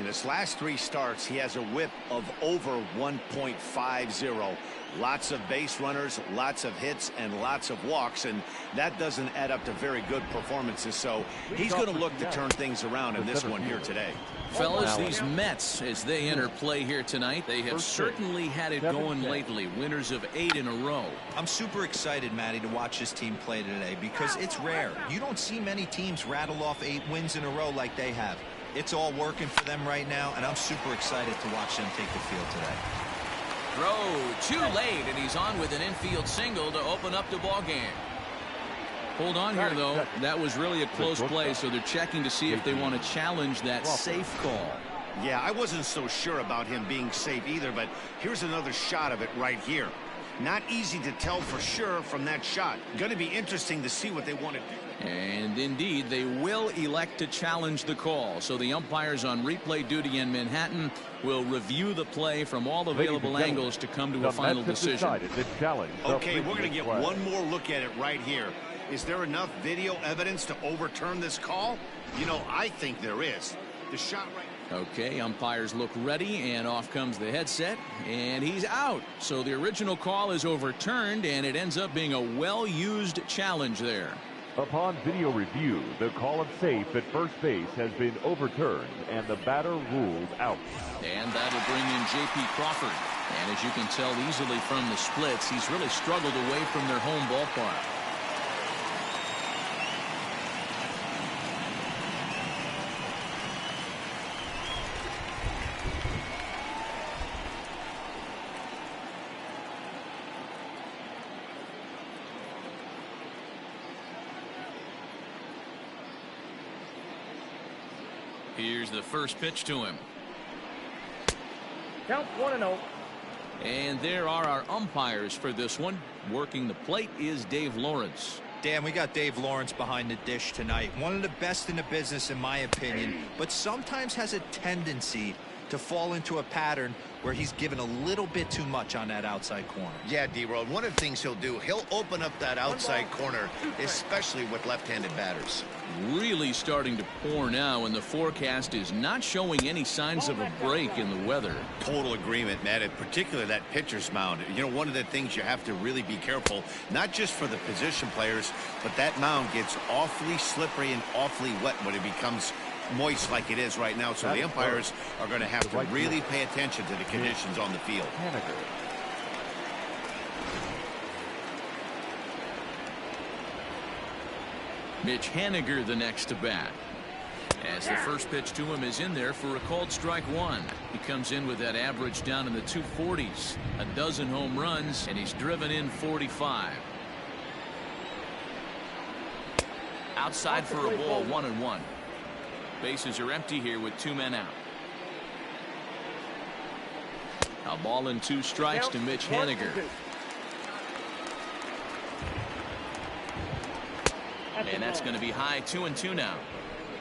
his last 3 starts, he has a whip of over 1.50. Lots of base runners, lots of hits, and lots of walks, and that doesn't add up to very good performances. So he's going to look to turn things around in this one here today. Fellas, these Mets, as they enter play here tonight, they have certainly had it going lately. Winners of 8 in a row. I'm super excited, Matty, to watch this team play today because it's rare. You don't see many teams rattle off 8 wins in a row like they have. It's all working for them right now, and I'm super excited to watch them take the field today. Throw too late, and he's on with an infield single to open up the ball game. Hold on here, though. That was really a close play, so they're checking to see if they want to challenge that safe call. Yeah, I wasn't so sure about him being safe either, but here's another shot of it right here. Not easy to tell for sure from that shot. Going to be interesting to see what they want to do. And indeed, they will elect to challenge the call. So the umpires on replay duty in Manhattan will review the play from all available angles to come to a final decision. Okay, we're going to get one more look at it right here. Is there enough video evidence to overturn this call? You know, I think there is. The shot right. Okay, umpires look ready, and off comes the headset, and he's out. So the original call is overturned, and it ends up being a well-used challenge there. Upon video review, the call of safe at first base has been overturned, and the batter ruled out. And that'll bring in J.P. Crawford. And as you can tell easily from the splits, he's really struggled away from their home ballpark. Here's the first pitch to him. Count 1-0. And there are our umpires for this one. Working the plate is Dave Lawrence. Dan, we got Dave Lawrence behind the dish tonight. One of the best in the business, in my opinion, but sometimes has a tendency to fall into a pattern where he's given a little bit too much on that outside corner. Yeah, D-Road, one of the things he'll do, he'll open up that outside corner, especially with left-handed batters. Really starting to pour now, and the forecast is not showing any signs of a break in the weather. Total agreement, Matt, and particularly that pitcher's mound. You know, one of the things you have to really be careful, not just for the position players, but that mound gets awfully slippery and awfully wet when it becomes moist like it is right now. So the umpires are going to have to really pay attention to the conditions on the field. Mitch Haniger the next to bat. As the first pitch to him is in there for a called strike 1. He comes in with that average down in the 240s. A dozen home runs, and he's driven in 45. Outside for a ball, 1-1. Bases are empty here with 2 men out. A ball and 2 strikes to Mitch Haniger. And that's going to be high, 2-2 now.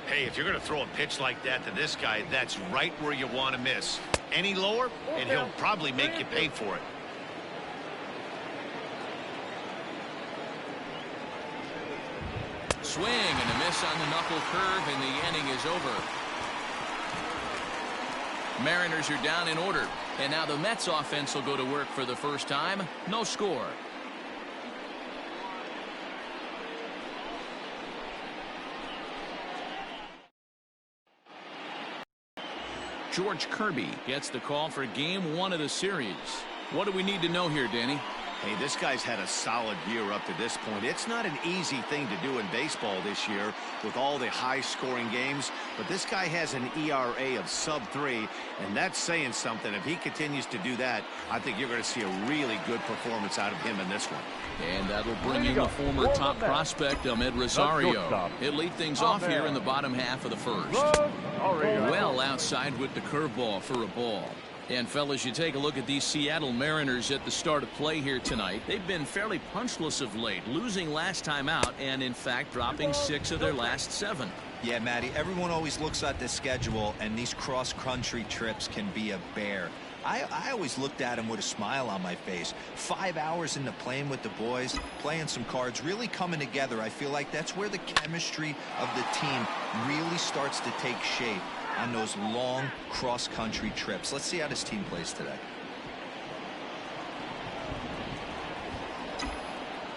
Hey, if you're going to throw a pitch like that to this guy, that's right where you want to miss. Any lower, and he'll probably make you pay for it. Swing and a miss on the knuckle curve, and the inning is over. Mariners are down in order, and now the Mets offense will go to work for the first time. No score. George Kirby gets the call for game 1 of the series. What do we need to know here, Danny? Hey, this guy's had a solid year up to this point. It's not an easy thing to do in baseball this year with all the high-scoring games, but this guy has an ERA of sub-3, and that's saying something. If he continues to do that, I think you're going to see a really good performance out of him in this one. And that'll bring in the former top prospect, Ahmed Rosario. He'll lead things off here in the bottom half of the first. Well outside with the curveball for a ball. And fellas, you take a look at these Seattle Mariners at the start of play here tonight. They've been fairly punchless of late, losing last time out and in fact dropping 6 of their last 7. Yeah, Matty, everyone always looks at the schedule, and these cross-country trips can be a bear. I always looked at him with a smile on my face. 5 hours into playing with the boys, playing some cards, really coming together. I feel like that's where the chemistry of the team really starts to take shape. on those long cross-country trips. Let's see how this team plays today.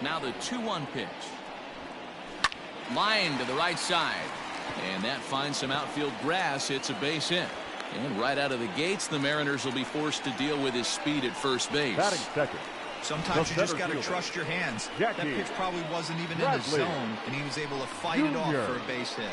Now the 2-1 pitch. Line to the right side. And that finds some outfield grass. It's a base hit. And right out of the gates, the Mariners will be forced to deal with his speed at first base. Batting second. Sometimes you just got to trust your hands. That pitch probably wasn't even in the zone, and he was able to fight it off for a base hit.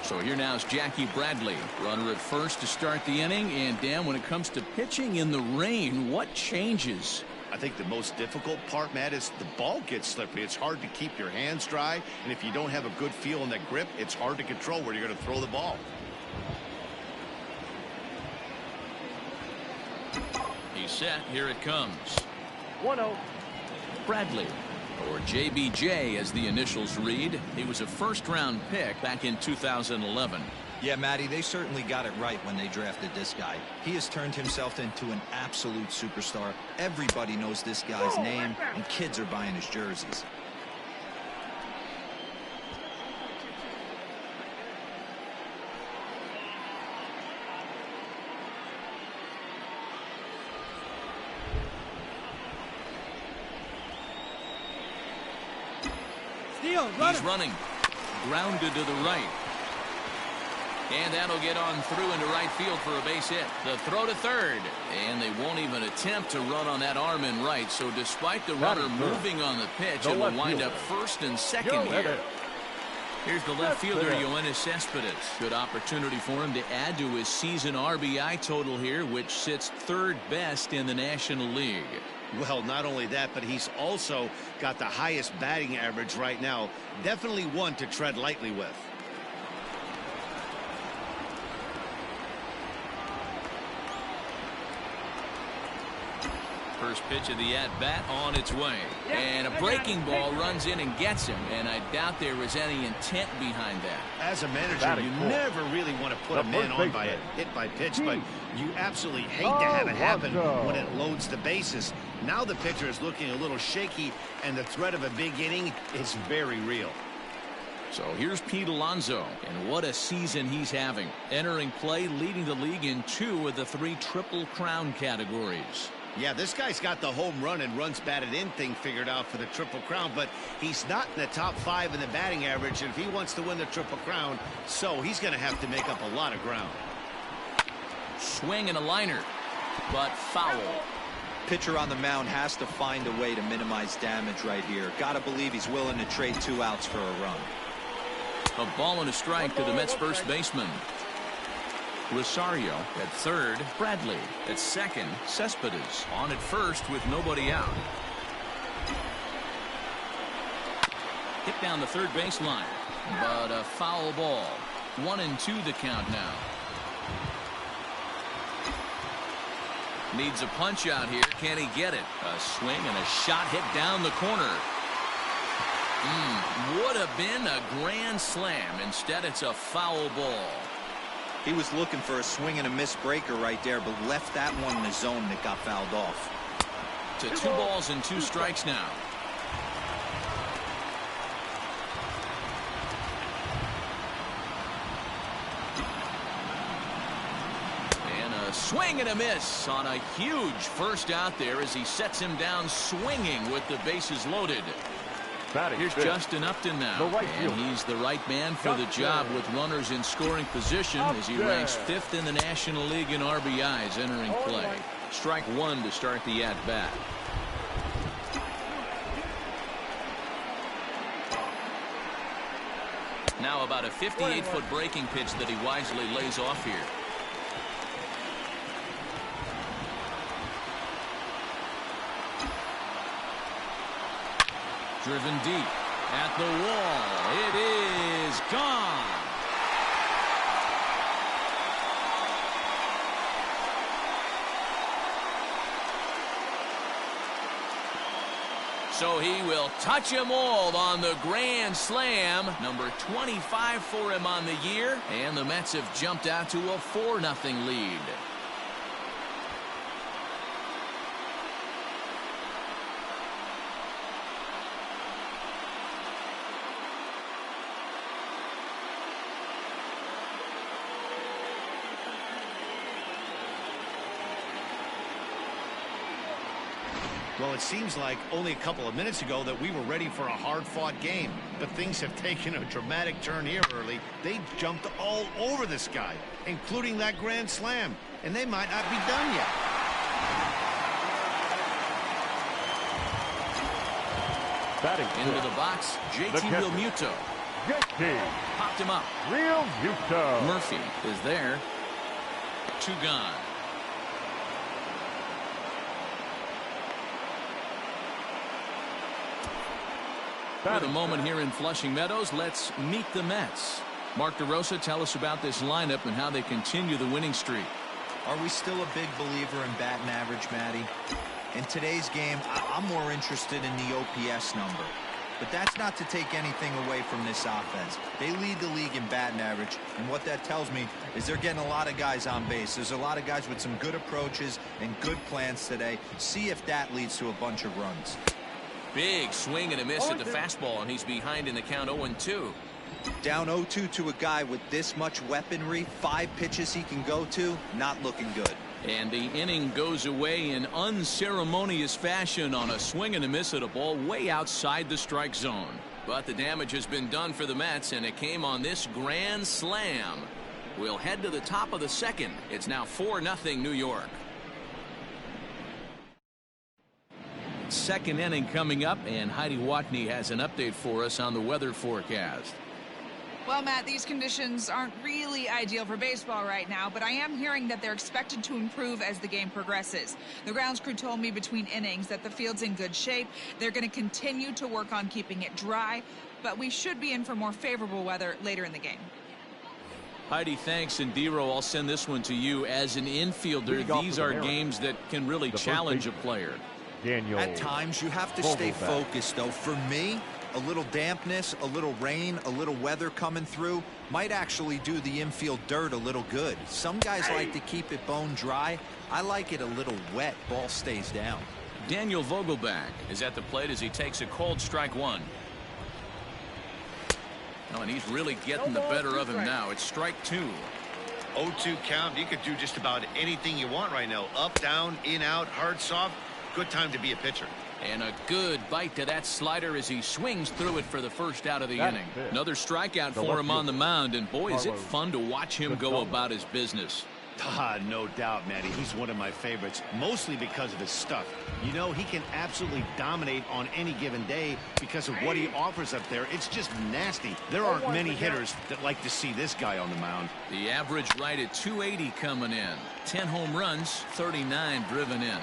So here now is Jackie Bradley, runner at first to start the inning. And Dan, when it comes to pitching in the rain, what changes? I think the most difficult part, Matt, is the ball gets slippery. It's hard to keep your hands dry, and if you don't have a good feel in that grip, it's hard to control where you're going to throw the ball. He's set. Here it comes. 1-0. Bradley, or JBJ as the initials read. He was a first-round pick back in 2011. Yeah, Matty, they certainly got it right when they drafted this guy. He has turned himself into an absolute superstar. Everybody knows this guy's name, and kids are buying his jerseys. He's running. Grounded to the right. And that'll get on through into right field for a base hit. The throw to third. And they won't even attempt to run on that arm in right. So despite the runner moving on the pitch, it will wind up first and second here. Here's the left fielder, Yoenis Cespedes. Good opportunity for him to add to his season RBI total here, which sits third best in the National League. Well, not only that, but he's also got the highest batting average right now. Definitely one to tread lightly with. First pitch of the at-bat on its way. And a breaking ball runs in and gets him. And I doubt there was any intent behind that. As a manager, you never really want to put a man on by a hit by pitch, but you absolutely hate to have it happen when it loads the bases. Now the pitcher is looking a little shaky, and the threat of a big inning is very real. So here's Pete Alonso, and what a season he's having. Entering play, leading the league in 2 of the 3 Triple Crown categories. Yeah, this guy's got the home run and runs batted in thing figured out for the Triple Crown, but he's not in the top 5 in the batting average, and if he wants to win the Triple Crown, so he's going to have to make up a lot of ground. Swing and a liner, but foul. Pitcher on the mound has to find a way to minimize damage right here. Gotta believe he's willing to trade 2 outs for a run. A ball and a strike to the Mets first baseman. Rosario at third. Bradley at second. Cespedes on at first with nobody out. Hit down the third baseline, but a foul ball. 1-2 the count now. Needs a punch out here. Can he get it? A swing and a shot hit down the corner. Would have been a grand slam. Instead, it's a foul ball. He was looking for a swing and a miss breaker right there, but left that one in the zone that got fouled off. To 2 balls and 2 strikes now. And a swing and a miss on a huge first out there as he sets him down swinging with the bases loaded. Here's Justin Upton now, and he's the right man for the job with runners in scoring position as he ranks 5th in the National League in RBIs entering play. Strike 1 to start the at-bat. Now about a 58-foot breaking pitch that he wisely lays off here. Driven deep at the wall. It is gone. So he will touch them all on the grand slam. Number 25 for him on the year. And the Mets have jumped out to a 4-0 lead. Well, it seems like only a couple of minutes ago that we were ready for a hard-fought game. But things have taken a dramatic turn here early. They jumped all over this guy, including that grand slam. And they might not be done yet. Into the box, JT Realmuto. Popped him up. Realmuto. Murphy is there. 2 gone. For the moment here in Flushing Meadows, let's meet the Mets. Mark DeRosa, tell us about this lineup and how they continue the winning streak. Are we still a big believer in batting average, Matty? In today's game, I'm more interested in the OPS number. But that's not to take anything away from this offense. They lead the league in batting average, and what that tells me is they're getting a lot of guys on base. There's a lot of guys with some good approaches and good plans today. See if that leads to a bunch of runs. Big swing and a miss at the fastball, and he's behind in the count 0-2. Down 0-2 to a guy with this much weaponry, 5 pitches he can go to, not looking good. And the inning goes away in unceremonious fashion on a swing and a miss at a ball way outside the strike zone. But the damage has been done for the Mets, and it came on this grand slam. We'll head to the top of the second. It's now 4-0 New York. Second inning coming up, and Heidi Watney has an update for us on the weather forecast. Well, Matt, these conditions aren't really ideal for baseball right now, but I am hearing that they're expected to improve as the game progresses. The grounds crew told me between innings that the field's in good shape. They're going to continue to work on keeping it dry, but we should be in for more favorable weather later in the game. Heidi, thanks. And Dero, I'll send this one to you. As an infielder, these are games that can really challenge a player. At times, you have to stay focused, though. For me, a little dampness, a little rain, a little weather coming through might actually do the infield dirt a little good. Some guys like to keep it bone dry. I like it a little wet. Ball stays down. Daniel Vogelback is at the plate as he takes a cold strike 1. Oh, and he's really getting the better of him now. It's strike 2. 0-2 count. You could do just about anything you want right now. Up, down, in, out, hard, soft. Good time to be a pitcher. And a good bite to that slider as he swings through it for the first out of the inning. Another strikeout for him on the mound, and boy, is it fun to watch him go about his business. No doubt, Matty. He's one of my favorites, mostly because of his stuff. You know, he can absolutely dominate on any given day because of what he offers up there. It's just nasty. There aren't many hitters that like to see this guy on the mound. The average right at 280 coming in. 10 home runs, 39 driven in.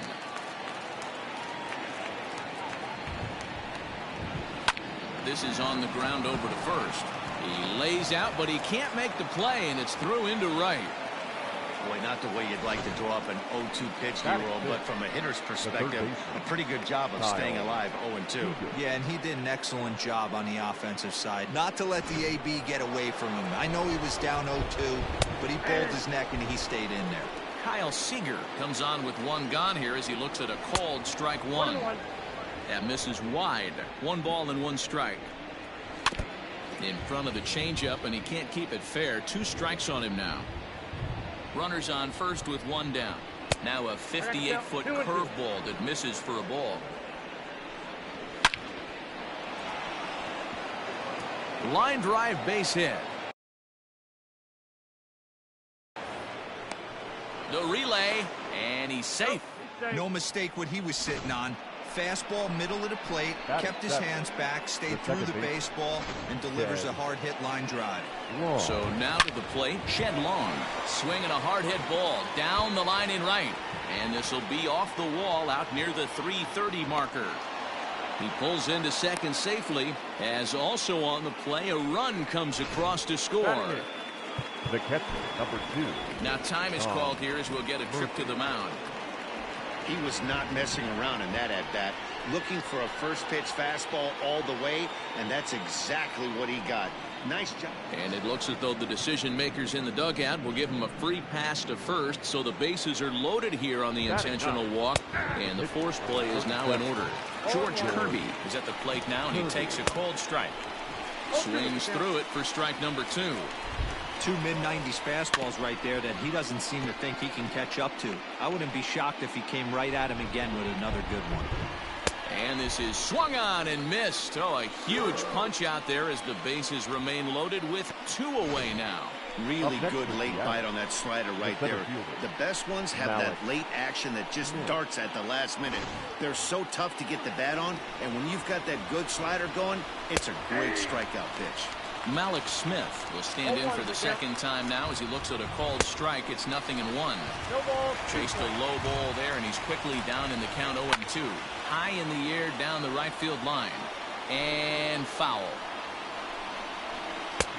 This is on the ground over to first. He lays out, but he can't make the play, and it's through into right. Boy, not the way you'd like to draw up an 0-2 pitch, Hero, but from a hitter's perspective, a pretty good job of staying alive 0-2. Yeah, and he did an excellent job on the offensive side. Not to let the AB get away from him. I know he was down 0-2, but he pulled his neck and he stayed in there. Kyle Seager comes on with 1 gone here as he looks at a called strike 1. That misses wide. 1 ball and 1 strike. In front of the changeup, and he can't keep it fair. 2 strikes on him now. Runners on first with 1 down. Now a 58-foot curveball that misses for a ball. Line drive base hit. The relay, and he's safe. No mistake what he was sitting on. Fastball middle of the plate, kept his hands back, stayed through the baseball, and delivers a hard hit line drive. So now to the plate, Shed Long, swinging a hard hit ball down the line in right, and this will be off the wall out near the 330 marker. He pulls into second safely, as also on the play a run comes across to score. The catcher, number 2. Now time is called here as we'll get a trip to the mound. He was not messing around in that at-bat, looking for a first pitch fastball all the way, and that's exactly what he got. Nice job. And it looks as though the decision makers in the dugout will give him a free pass to first, so the bases are loaded here on the intentional walk, and the force play is now in order. George Kirby is at the plate now, and he takes a cold strike. Swings through it for strike number 2. Two mid-90s fastballs right there that he doesn't seem to think he can catch up to. I wouldn't be shocked if he came right at him again with another good one. And this is swung on and missed. Oh, a huge punch out there as the bases remain loaded with 2 away now. Really good late bite on that slider right there. The best ones have that late action that just darts at the last minute. They're so tough to get the bat on, and when you've got that good slider going, it's a great strikeout pitch. Malik Smith will stand in for the second time now as he looks at a called strike. It's 0-1. Chased a low ball there, and he's quickly down in the count 0-2. High in the air down the right field line. And foul.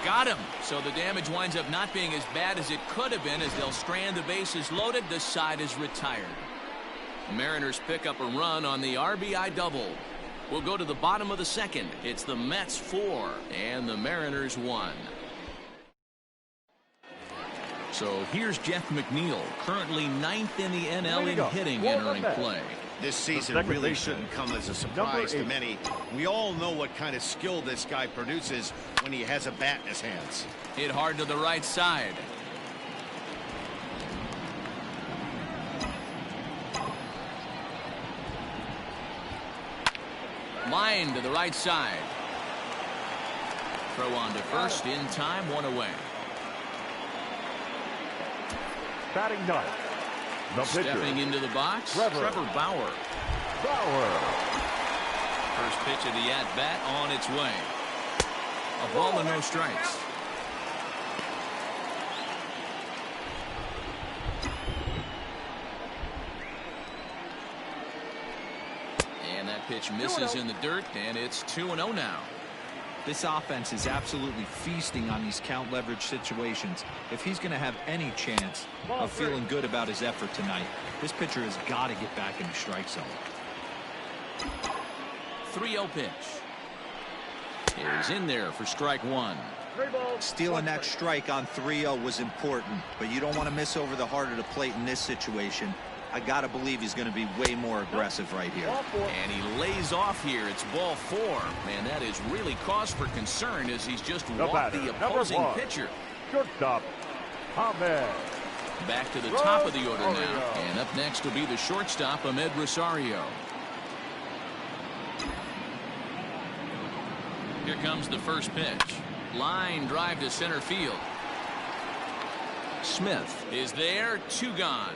Got him. So the damage winds up not being as bad as it could have been as they'll strand the bases loaded. The side is retired. Mariners pick up a run on the RBI double. We'll go to the bottom of the second. It's the Mets 4 and the Mariners 1. So here's Jeff McNeil, currently 9th in the NL in hitting, entering play. This season really shouldn't come as a surprise to many. We all know what kind of skill this guy produces when he has a bat in his hands. Hit hard to the right side. Line to the right side. Throw on to first in time, 1 away. Batting ninth, the pitcher. Stepping into the box, Trevor Bauer. First pitch of the at-bat on its way. A ball and no strikes. And that pitch misses in the dirt, and it's 2-0 now. This offense is absolutely feasting on these count leverage situations. If he's going to have any chance of feeling good about his effort tonight, this pitcher has got to get back in the strike zone. 3-0 pitch. Is in there for strike 1. Stealing that strike on 3-0 was important, but you don't want to miss over the heart of the plate in this situation. I got to believe he's going to be way more aggressive right here. And he lays off here. It's ball 4. Man, that is really cause for concern as he's just walked the opposing pitcher. Shortstop, Ahmed. Back to the top of the order now. And up next will be the shortstop, Ahmed Rosario. Here comes the first pitch. Line drive to center field. Smith is there. 2 gone.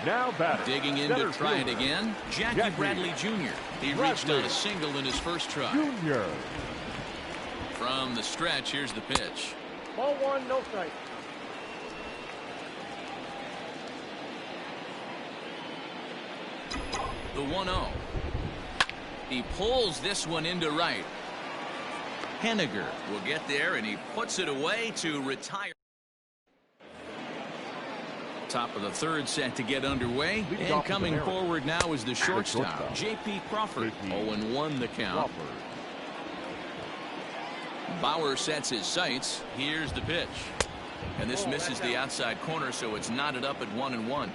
Now batting. Digging in to try it again. Jackie Bradley Jr. He reached on a single in his first try. Junior. From the stretch, here's the pitch. Ball 1, no strike. The 1-0. He pulls this one into right. Henniger will get there, and he puts it away to retire. Top of the third set to get underway, and coming forward now is the shortstop, J.P. Crawford. 0-1 the count. Bauer sets his sights. Here's the pitch, and this misses the outside corner, so it's knotted up at 1-1.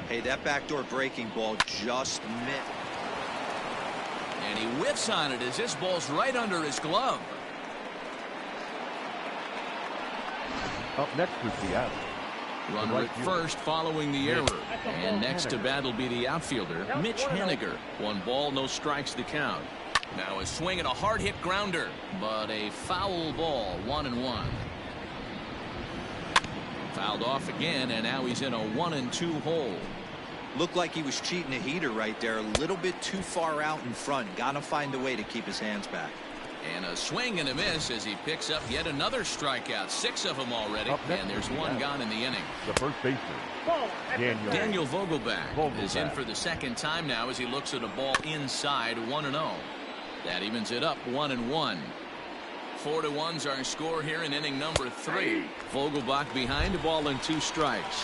Hey, that backdoor breaking ball just missed. And he whiffs on it as this ball's right under his glove. Up next for Seattle. Runner at first following the error. And next to bat will be the outfielder, Mitch Henniger. 1 ball, no strikes the count. Now a swing and a hard hit grounder, but a foul ball, 1-1. Fouled off again, and now he's in a 1-2 hole. Looked like he was cheating a heater right there, a little bit too far out in front. Gotta find a way to keep his hands back. And a swing and a miss as he picks up yet another strikeout. 6 of them already, and there's 1 gone in the inning. The first baseman, Daniel Vogelback is in for the second time now as he looks at a ball inside. 1-0. That evens it up 1-1. 4-1's our score here in inning number 3. Vogelbach behind, a ball and 2 strikes.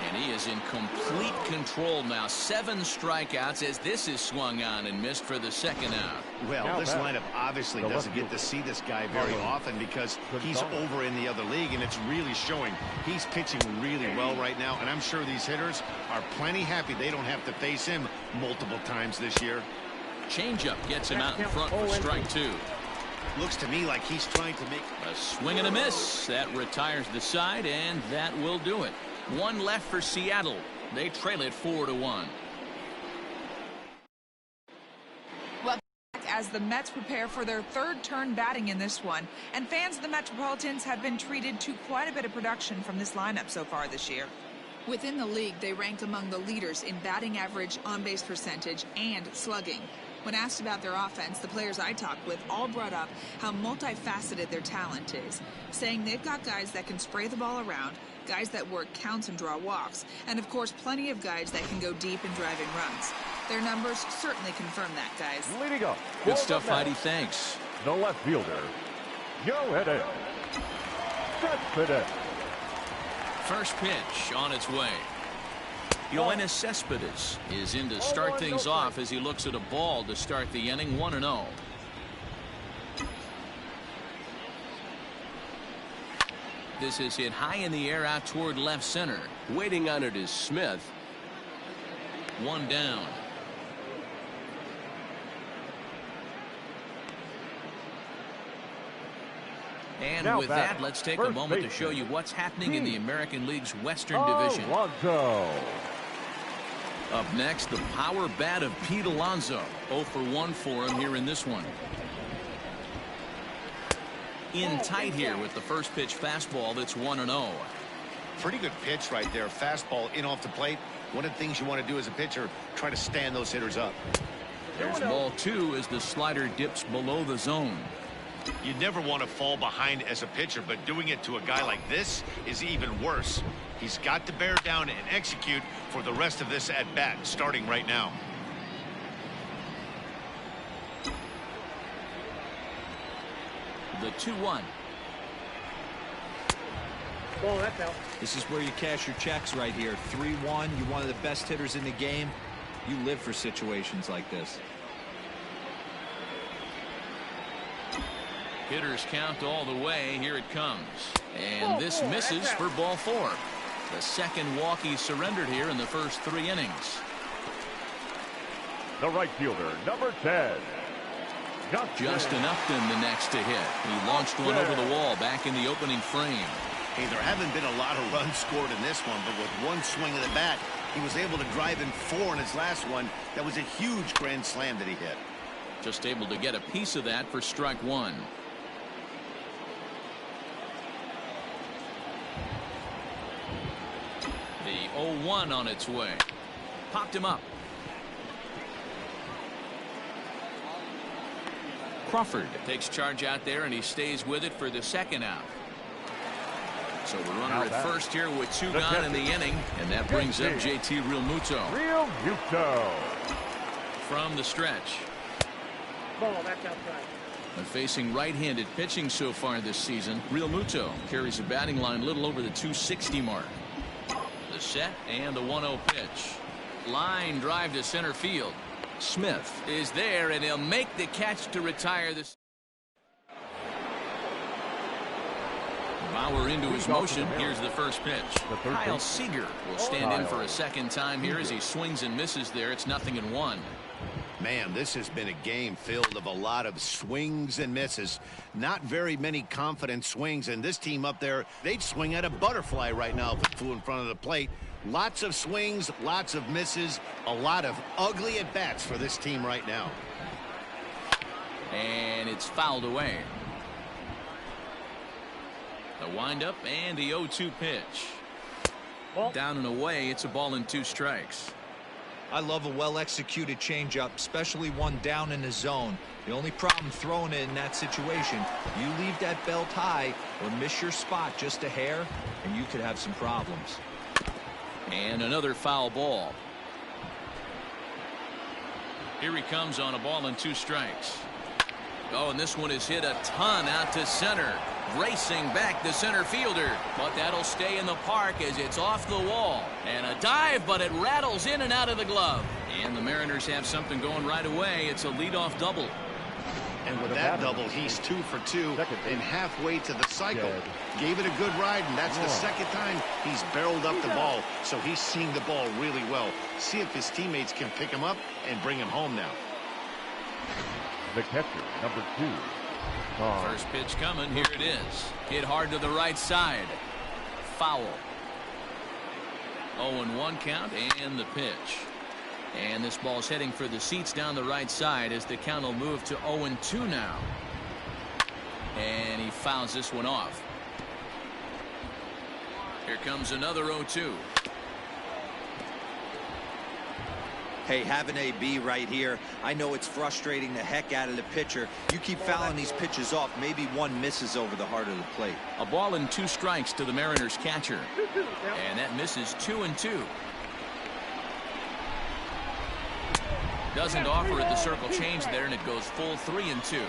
And he is in complete control now. 7 strikeouts as this is swung on and missed for the second out. Well, this lineup obviously doesn't get to see this guy very often because he's over in the other league, and it's really showing. He's pitching really well right now, and I'm sure these hitters are plenty happy they don't have to face him multiple times this year. changeup gets him out in front for strike 2. Looks to me like he's trying to make a swing and a miss. That retires the side, and that will do it. One left for Seattle. They trail it 4-1. Well, as the Mets prepare for their third turn batting in this one, and fans of the Metropolitans have been treated to quite a bit of production from this lineup so far this year. Within the league, they rank among the leaders in batting average, on-base percentage, and slugging. When asked about their offense, the players I talked with all brought up how multifaceted their talent is, saying they've got guys that can spray the ball around, guys that work counts and draw walks, and of course plenty of guys that can go deep in driving runs. Their numbers certainly confirm that, guys. Leading up. Good stuff, Heidi. Thanks. The left fielder, Joe Hedden. That's it. First pitch on its way. Yoenis Cespedes is in to start things off as he looks at a ball to start the inning. 1-0. This is hit high in the air out toward left center. Waiting on it is Smith. One down. And now with back, that, let's take a moment to show you what's happening in the American League's Western Division. Alonso. Up next, the power bat of Pete Alonso. 0 for 1 for him here in this one. In tight here with the first pitch fastball that's 1-0. pretty good pitch right there. Fastball in off the plate. One of the things you want to do as a pitcher, try to stand those hitters up. There's ball 2 as the slider dips below the zone. You never want to fall behind as a pitcher, but doing it to a guy like this is even worse. He's got to bear down and execute for the rest of this at bat, starting right now. The 2-1. Oh, that's out. This is where you cash your checks right here. 3-1. You're one of the best hitters in the game. You live for situations like this. Hitters count all the way. Here it comes. And this misses for ball 4. The second walk he surrendered here in the first 3 innings. The right fielder, number 10. Justin Upton the next to hit. He launched one over the wall back in the opening frame. Hey, there haven't been a lot of runs scored in this one, but with one swing of the bat, he was able to drive in 4 in his last one. That was a huge grand slam that he hit. Just able to get a piece of that for strike 1. The 0-1 on its way. Popped him up. Crawford takes charge out there, and he stays with it for the second out. So the runner at first here with 2 gone in the inning, and that brings up JT Realmuto. From the stretch. Ball, that's outside. And facing right-handed pitching so far this season, Realmuto carries a batting line a little over the 260 mark. The set and the 1-0 pitch. Line drive to center field. Smith is there, and he'll make the catch to retire this. Bauer into his motion. Here's the first pitch. Kyle Seager will stand in for a second time here as he swings and misses there. It's 0-1. Man, this has been a game filled of a lot of swings and misses. Not very many confident swings, and this team up there, they'd swing at a butterfly right now if it flew in front of the plate. Lots of swings, lots of misses, a lot of ugly at-bats for this team right now. And it's fouled away. The windup and the 0-2 pitch. Down and away, it's a ball and 2 strikes. I love a well-executed changeup, especially one down in the zone. The only problem throwing it in that situation, you leave that belt high or miss your spot just a hair, and you could have some problems. And another foul ball. Here he comes on a ball and 2 strikes. Oh, and this one is hit a ton out to center. Racing back the center fielder, but that'll stay in the park as it's off the wall. And a dive, but it rattles in and out of the glove. And the Mariners have something going right away. It's a leadoff double. And with that double, he's 2 for 2 and halfway to the cycle. Gave it a good ride, and that's the second time he's barreled up the ball. So he's seeing the ball really well. See if his teammates can pick him up and bring him home now. The catcher, number 2. First pitch coming. Here it is. Hit hard to the right side. Foul. 0-1 count and the pitch. And this ball's heading for the seats down the right side as the count will move to 0-2 now. And he fouls this one off. Here comes another 0-2. Hey, have an AB right here. I know it's frustrating the heck out of the pitcher. You keep fouling these pitches off, maybe one misses over the heart of the plate. A ball and 2 strikes to the Mariners catcher. And that misses 2-2. Doesn't offer at the circle change there, and it goes full 3-2.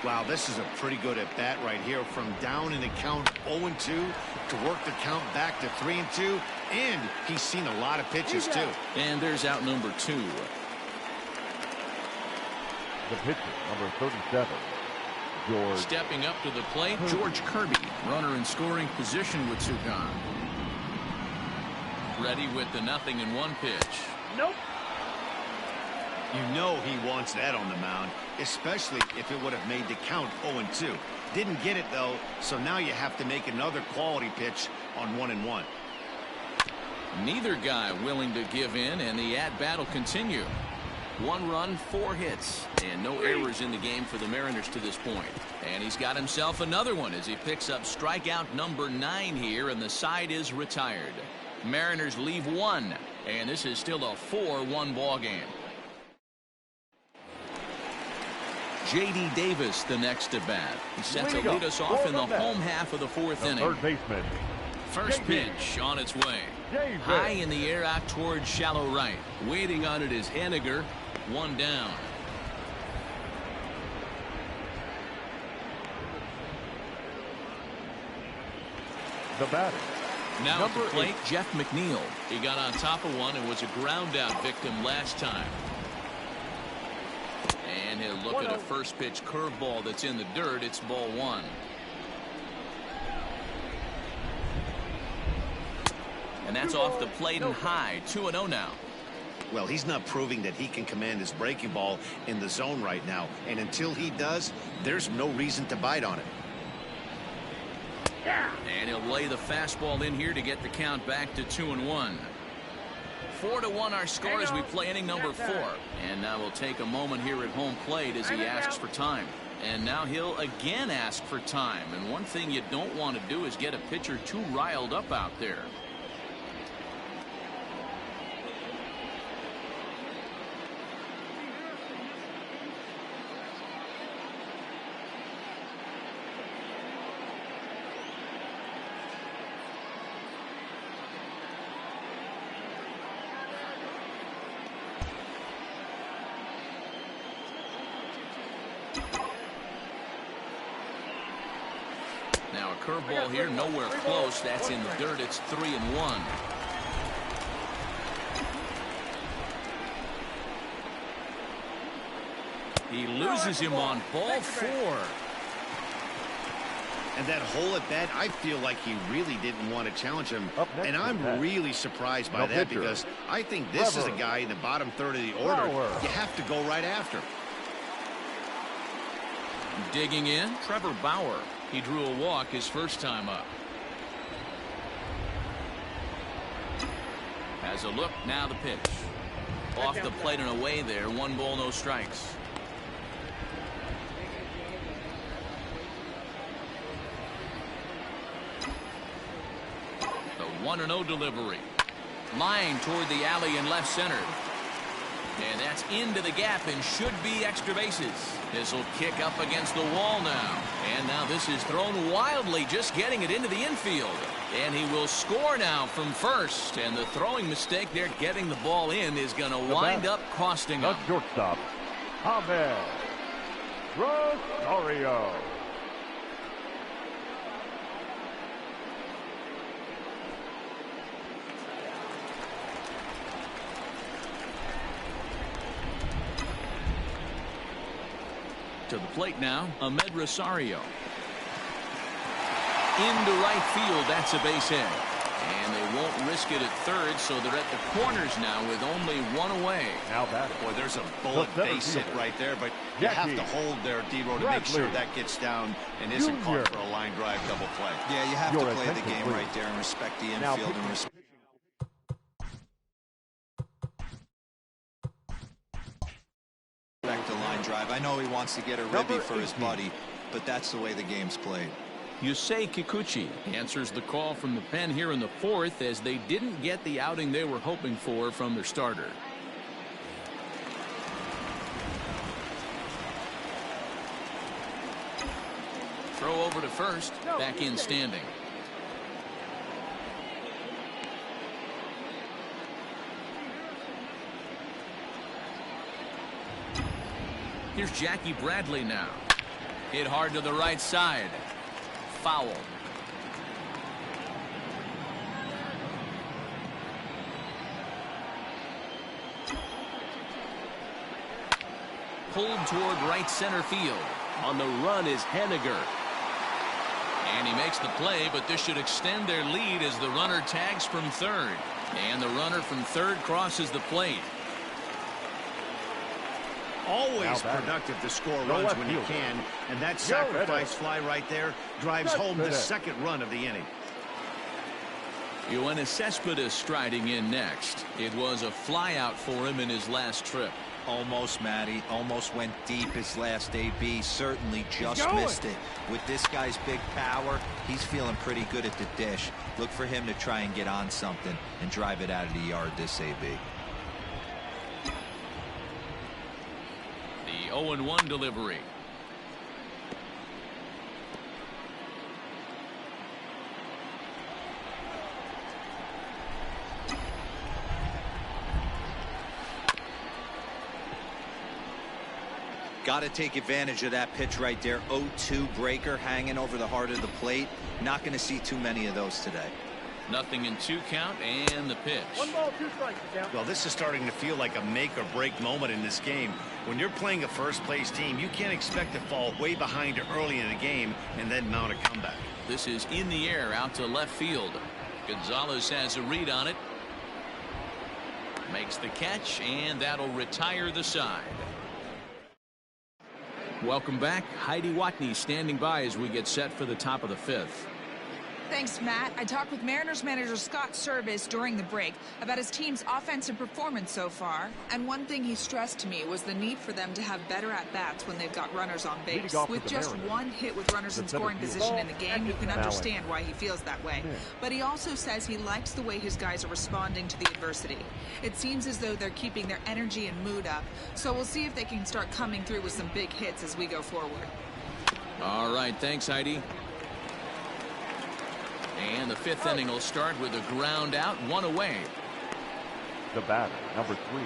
Wow, this is a pretty good at bat right here. From down in the count 0-2 to work the count back to 3-2. And he's seen a lot of pitches too. And there's out number 2. The pitcher, number 37, George. Stepping up to the plate, George Kirby. Runner in scoring position with 2 gone. Ready with the 0-1 pitch. Nope. You know he wants that on the mound, especially if it would have made the count 0-2. Didn't get it though, so now you have to make another quality pitch on 1-1. Neither guy willing to give in, and the at-bat will continue. 1 run, 4 hits, and no errors in the game for the Mariners to this point. And he's got himself another one as he picks up strikeout number 9 here, and the side is retired. Mariners leave 1, and this is still a 4-1 ball game. J.D. Davis the next at bat. He's set to lead us off in the home half of the 4th inning. Third baseman. First pitch on its way. High in the air out towards shallow right. Waiting on it is Henniger. 1 down. The batter. Now at the plate, Jeff McNeil. He got on top of one and was a ground out victim last time. And he'll look at a first pitch curveball that's in the dirt. It's ball 1. And that's off the plate and high. 2-0 now. Well, he's not proving that he can command his breaking ball in the zone right now. And until he does, there's no reason to bite on it. And he'll lay the fastball in here to get the count back to 2-1. 4-1 our score as we play inning number 4. And now we'll take a moment here at home plate as he asks for time. And now he'll again ask for time. And one thing you don't want to do is get a pitcher too riled up out there. Now a curveball here, nowhere close. That's in the dirt. It's 3-1. He loses him on ball 4. And that hole at bat, I feel like he really didn't want to challenge him. And I'm really surprised by that because I think this is a guy in the bottom third of the order you have to go right after. Digging in, Trevor Bauer. He drew a walk his first time up. Has a look, now the pitch. Off the plate and away there. 1 ball, no strikes. The 1-0 delivery. Line toward the alley in left center. And that's into the gap and should be extra bases. This will kick up against the wall now. And now this is thrown wildly, just getting it into the infield. And he will score now from first. And the throwing mistake there, getting the ball in, is going to wind up costing him. The shortstop, Ahmed Rosario. To the plate now, Ahmed Rosario. Into right field, that's a base hit. And they won't risk it at third, so they're at the corners now with only one away. Now batting. Boy, there's a bullet base hit right there, but you have to hold there, D-Row, to make sure that gets down and isn't caught for a line drive double play. Yeah, you have to play the game right there and respect the infield and respect. The line drive. I know he wants to get a ribby for his buddy, but that's the way the game's played. Yusei Kikuchi answers the call from the pen here in the fourth, as they didn't get the outing they were hoping for from their starter. Throw over to first, back in standing. Here's Jackie Bradley now. Hit hard to the right side. Foul. Pulled toward right center field. On the run is Haniger. And he makes the play, but this should extend their lead as the runner tags from third. And the runner from third crosses the plate. Always productive to score runs when you can, and that sacrifice fly right there drives home the second run of the inning. Yoenis Cespedes striding in next. It was a flyout for him in his last trip. Almost, Matty. Almost went deep his last AB. Certainly just missed it. With this guy's big power, he's feeling pretty good at the dish. Look for him to try and get on something and drive it out of the yard this AB. The 0-1 delivery. Got to take advantage of that pitch right there. 0-2 breaker hanging over the heart of the plate. Not going to see too many of those today. Nothing in 2 count, and the pitch. 1 ball, 2 strikes. Well, this is starting to feel like a make or break moment in this game. When you're playing a first place team, you can't expect to fall way behind early in the game and then mount a comeback. This is in the air out to left field. Gonzalez has a read on it. Makes the catch, and that'll retire the side. Welcome back. Heidi Watney standing by as we get set for the top of the 5th. Thanks, Matt. I talked with Mariners manager Scott Service during the break about his team's offensive performance so far. And one thing he stressed to me was the need for them to have better at-bats when they've got runners on base. With just one hit with runners in scoring position in the game, you can understand why he feels that way. But he also says he likes the way his guys are responding to the adversity. It seems as though they're keeping their energy and mood up. So we'll see if they can start coming through with some big hits as we go forward. All right, thanks, Heidi. And the 5th inning will start with a ground out, 1 away. The batter, number 3,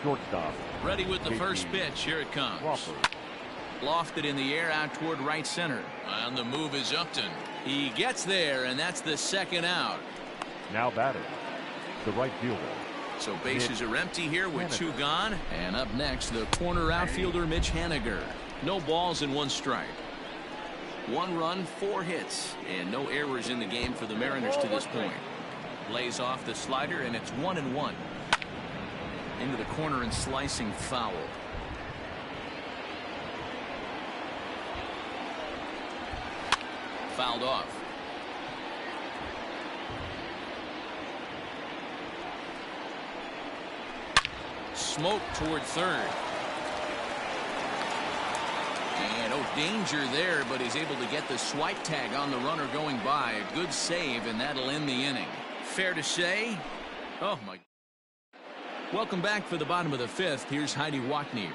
shortstop. Ready with the first pitch. Here it comes. Lofted in the air out toward right center. On the move is Upton. He gets there, and that's the 2nd out. Now batting, the right fielder. So bases are empty here with 2 gone. And up next, the corner outfielder Mitch Haniger. No balls and 1 strike. 1 run, 4 hits, and no errors in the game for the Mariners to this point. Lays off the slider, and it's 1-1. Into the corner and slicing foul. Fouled off. Smoke toward third. And danger there, but he's able to get the swipe tag on the runner going by. A good save, and that'll end the inning. Fair to say? Oh, my. Welcome back for the bottom of the 5th. Here's Heidi Watney.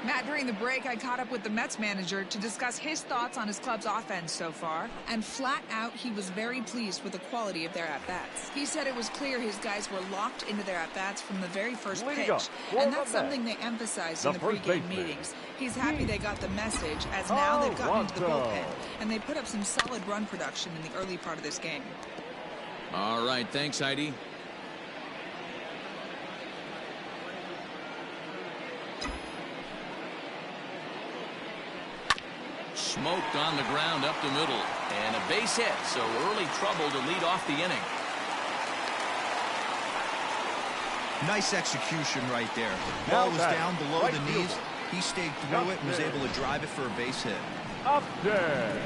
Matt, during the break, I caught up with the Mets manager to discuss his thoughts on his club's offense so far. And flat out, he was very pleased with the quality of their at-bats. He said it was clear his guys were locked into their at-bats from the very first pitch. And that's something they emphasized in the pregame meetings. He's happy they got the message, as now they've gotten into the bullpen. And they put up some solid run production in the early part of this game. All right, thanks, Heidi. Smoked on the ground up the middle, and a base hit, so early trouble to lead off the inning. Nice execution right there. Ball was down below the knees. He stayed through it and was able to drive it for a base hit. Upton.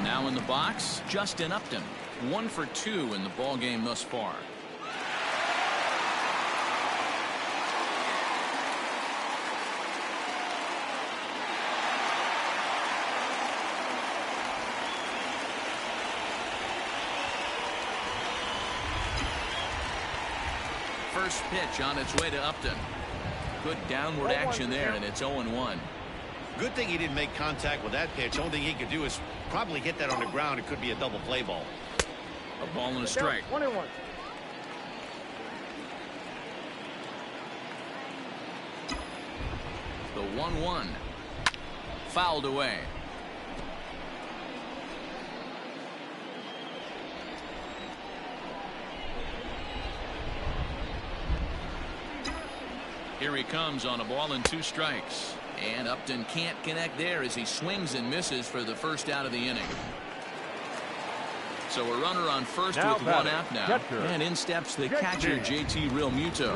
Now in the box, Justin Upton. 1 for 2 in the ball game thus far. First pitch on its way to Upton. Good downward action there, and it's 0-1. Good thing he didn't make contact with that pitch. Only thing he could do is probably hit that on the ground. It could be a double play ball. A ball and a strike. 1-1. The 1-1. Fouled away. Here he comes on a ball and 2 strikes. And Upton can't connect there as he swings and misses for the first out of the inning. So a runner on first with 1 out now. Catcher. And in steps the catcher, JT Realmuto.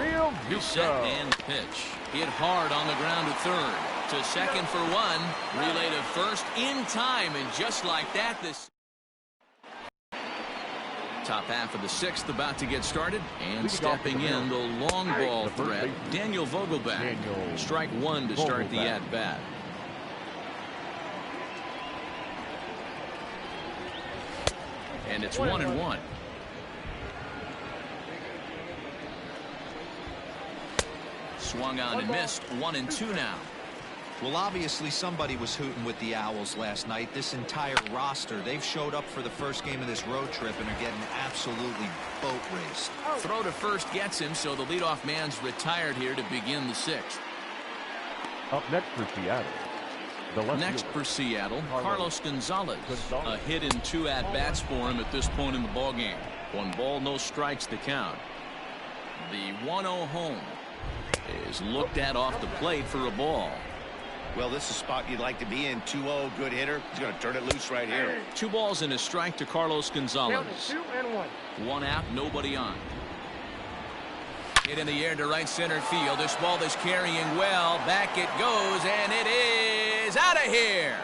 He's set and pitch. Hit hard on the ground at third. To second for 1. Relay to first in time. And just like that, this top half of the 6th about to get started. And stepping in the long ball threat, Daniel Vogelback. Strike 1 to start the at-bat. And it's 1-1. Swung on and missed. 1-2 now. Well, obviously somebody was hooting with the Owls last night. This entire roster, they've showed up for the first game of this road trip and are getting absolutely boat raced. Throw to first gets him, so the leadoff man's retired here to begin the 6th. Up next for Seattle. Next for Seattle, Carlos Gonzalez. A hit in 2 at-bats for him at this point in the ballgame. 1 ball, no strikes to count. The 1-0 home is looked at off the plate for a ball. Well, this is a spot you'd like to be in. 2-0, good hitter. He's going to turn it loose right here. 2 balls and a strike to Carlos Gonzalez. 2-1. 1 out, nobody on. Hit in the air to right center field. This ball is carrying well. Back it goes, and it is out of here.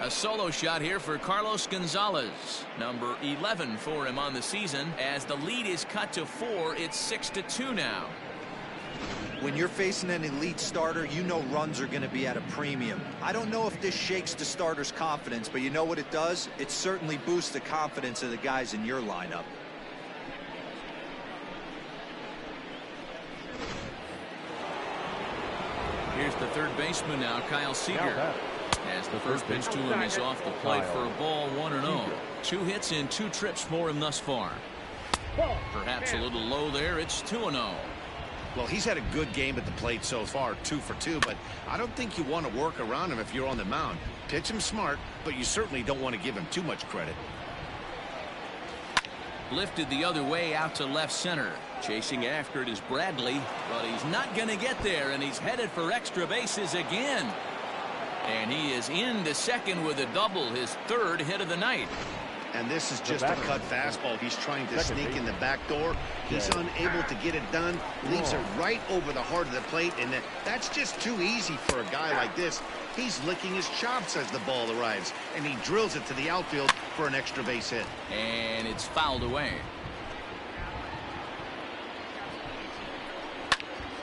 A solo shot here for Carlos Gonzalez. Number 11 for him on the season. As the lead is cut to 4, it's 6-2 now. When you're facing an elite starter, you know runs are going to be at a premium. I don't know if this shakes the starter's confidence, but you know what it does? It certainly boosts the confidence of the guys in your lineup. Here's the third baseman now, Kyle Seager. As the first pitch to him is off the plate for a ball, 1-0. 2 hits in 2 trips for him thus far. Perhaps a little low there. It's 2-0. Well, he's had a good game at the plate so far, 2 for 2, but I don't think you want to work around him if you're on the mound. Pitch him smart, but you certainly don't want to give him too much credit. Lifted the other way out to left center. Chasing after it is Bradley, but he's not going to get there, and he's headed for extra bases again. And he is into second with a double, his 3rd hit of the night. And this is just a cut fastball. He's trying to sneak in the back door. He's unable to get it done. Leaves it right over the heart of the plate, and that's just too easy for a guy like this. He's licking his chops as the ball arrives, and he drills it to the outfield for an extra base hit. And it's fouled away.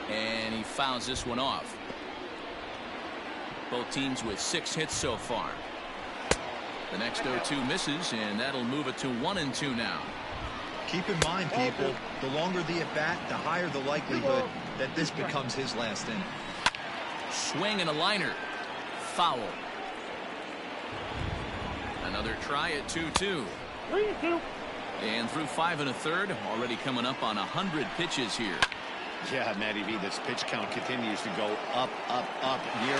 And he fouls this one off. Both teams with 6 hits so far. The next 0-2 misses, and that'll move it to 1-2 now. Keep in mind, people, the longer the at-bat, the higher the likelihood that this becomes his last inning. Swing and a liner. Foul. Another try at 2-2. 3-2. And through 5 1/3, already coming up on 100 pitches here. Yeah, Matty V, this pitch count continues to go up, up, up. Near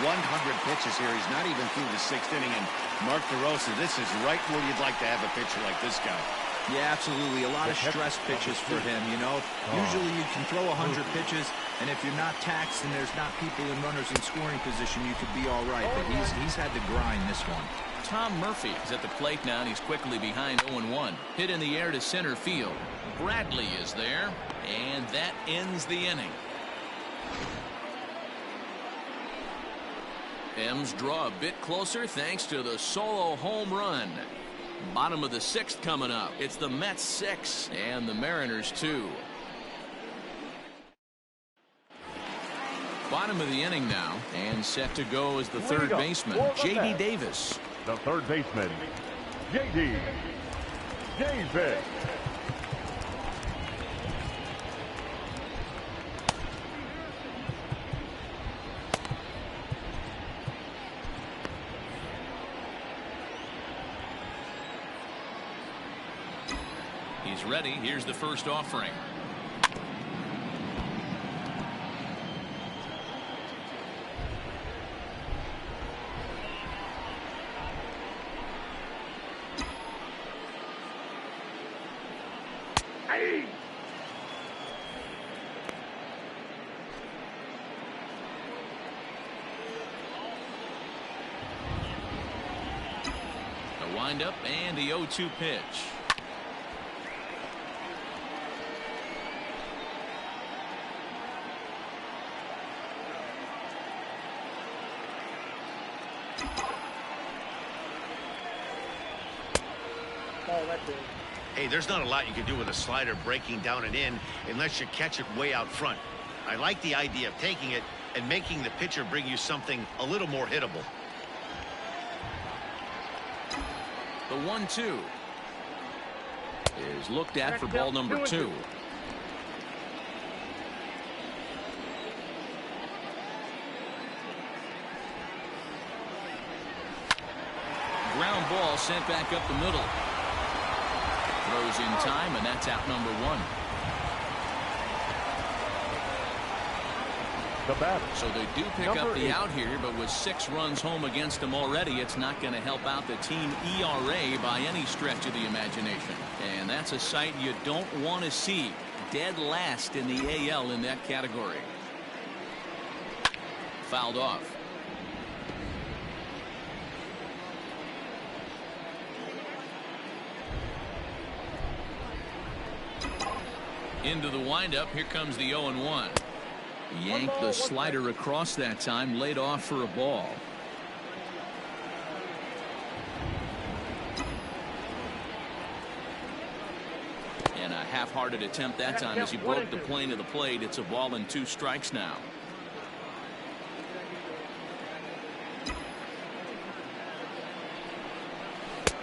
100 pitches here. He's not even through the 6th inning. And Mark DeRosa, this is right where you'd like to have a pitcher like this guy. Yeah, absolutely. A lot of stress pitches for him, you know. Usually you can throw 100 pitches, and if you're not taxed and there's not people and runners in scoring position, you could be all right. But he's had to grind this one. Tom Murphy is at the plate now, and he's quickly behind 0-1. Hit in the air to center field. Bradley is there, and that ends the inning. M's draw a bit closer thanks to the solo home run. Bottom of the 6th coming up. It's the Mets 6 and the Mariners 2. Bottom of the inning now, and set to go is the third baseman, J.D. Davis. The third baseman, J.D. Davis. He's ready. Here's the first offering. The windup and the 0-2 pitch. Hey, there's not a lot you can do with a slider breaking down and in unless you catch it way out front. I like the idea of taking it and making the pitcher bring you something a little more hittable. The 1-2 is looked at for ball number 2. Ground ball sent back up the middle. Throws in time, and that's out number 1. The batter. So they do pick up the out here, but with 6 runs home against them already, it's not going to help out the team ERA by any stretch of the imagination. And that's a sight you don't want to see. Dead last in the AL in that category. Fouled off. Into the windup. Here comes the 0-1. Yanked the slider across that time, laid off for a ball. And a half-hearted attempt that time as he broke the plane of the plate. It's a ball and 2 strikes now.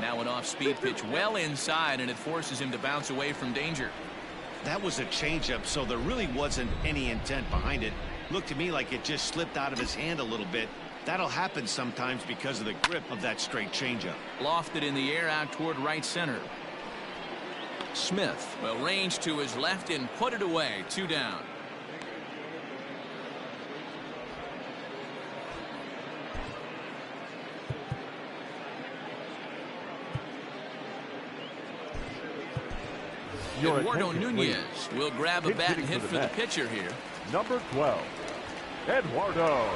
Now an off-speed pitch well inside, and it forces him to bounce away from danger. That was a changeup, so there really wasn't any intent behind it. Looked to me like it just slipped out of his hand a little bit. That'll happen sometimes because of the grip of that straight changeup. Lofted in the air out toward right center. Smith, well, range to his left and put it away. 2 down. Eduardo Nunez will grab a bat and hit for the pitcher here. Number 12, Eduardo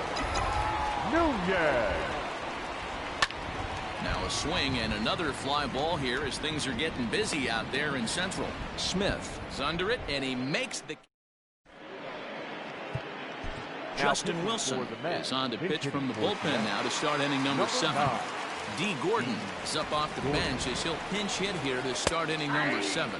Nunez. Now a swing and another fly ball here as things are getting busy out there in Central. Smith is under it, and he makes the... Justin Wilson is on to pitch from the bullpen now to start inning number 7. D. Gordon is up off the bench as he'll pinch hit here to start inning number 7.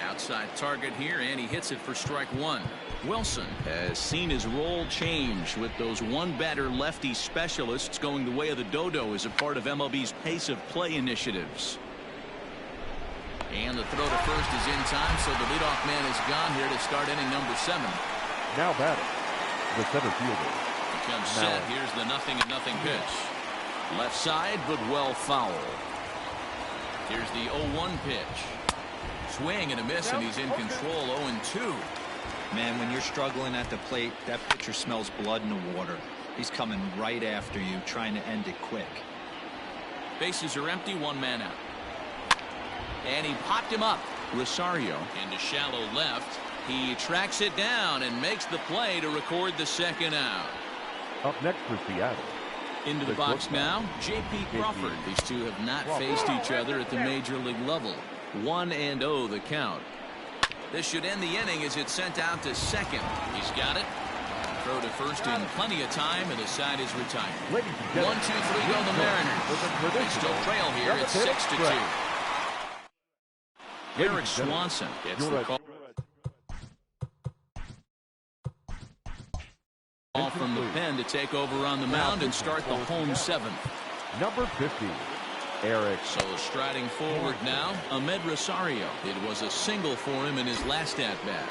Outside target here, and he hits it for strike 1. Wilson has seen his role change with those one-batter lefty specialists going the way of the dodo as a part of MLB's pace of play initiatives. And the throw to first is in time, so the leadoff man is gone here to start inning number 7. Now batting, the center fielder. He comes set. Here's the 0-0 pitch. Left side, but well foul. Here's the 0-1 pitch. Swing and a miss, and he's in control. 0-2. Man, when you're struggling at the plate, that pitcher smells blood in the water. He's coming right after you, trying to end it quick. Bases are empty, 1 man out. And he popped him up. Rosario into shallow left. He tracks it down and makes the play to record the second out. Up next for Seattle. Into the box now, J.P. Crawford. These two have not faced each other at the major league level. 1-0 the count. This should end the inning as it's sent out to second. He's got it. Throw to first in plenty of time, and the side is retired. 1-2-3 go the Mariners. They still trail here at 6-2. Eric Swanson gets the call from the pen to take over on the mound and start the home seventh. Number 50, Eric. So striding forward now, Ahmed Rosario. It was a single for him in his last at-bat.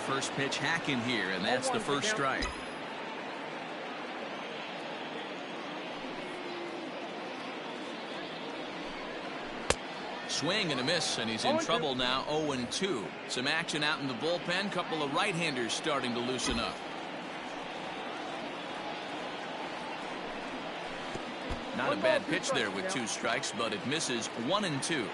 First pitch hack in here, and that's the first strike. Swing and a miss, and he's in trouble now. 0-2. Some action out in the bullpen. Couple of right-handers starting to loosen up. Not a bad pitch there with 2 strikes, but it misses. 1-2.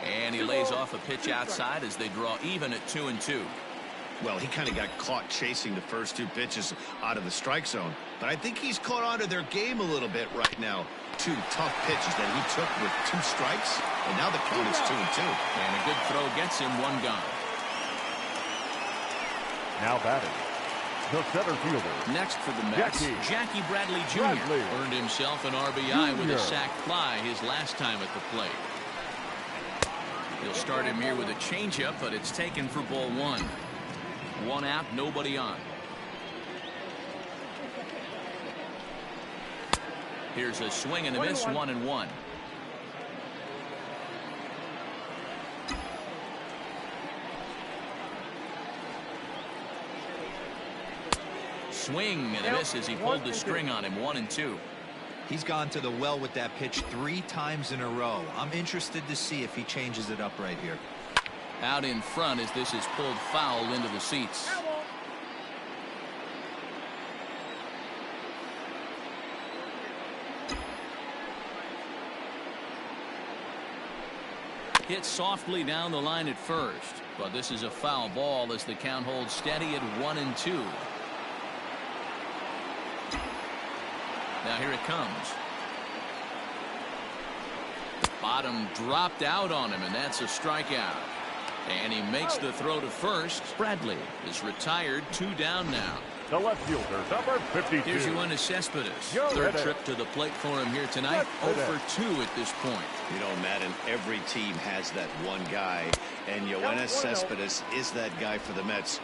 And he lays off a pitch outside as they draw even at 2-2. Well, he kind of got caught chasing the first 2 pitches out of the strike zone. But I think he's caught on to their game a little bit right now. 2 tough pitches that he took with 2 strikes. And now the count is 2-2. And a good throw gets him 1 gone. Now batting, the center fielder. Next for the Mets, Jackie Bradley Jr. earned himself an RBI with a sac fly his last time at the plate. He'll start him here with a changeup, but it's taken for ball 1. 1 out, nobody on. Here's a swing and a miss. 1-1. Swing and a miss as he pulled the string on him. 1-2. He's gone to the well with that pitch 3 times in a row. I'm interested to see if he changes it up right here. Out in front as this is pulled foul into the seats. Hit softly down the line at first, but this is a foul ball as the count holds steady at 1-2. Now here it comes. Bottom dropped out on him, and that's a strikeout. And he makes the throw to first. Bradley is retired. 2 down now. The left fielder, number 52. Here's Yoenis Cespedes. Third trip to the plate for him here tonight. 0 for 2 at this point. You know, Madden, every team has that one guy, and Yoenis Cespedes is that guy for the Mets.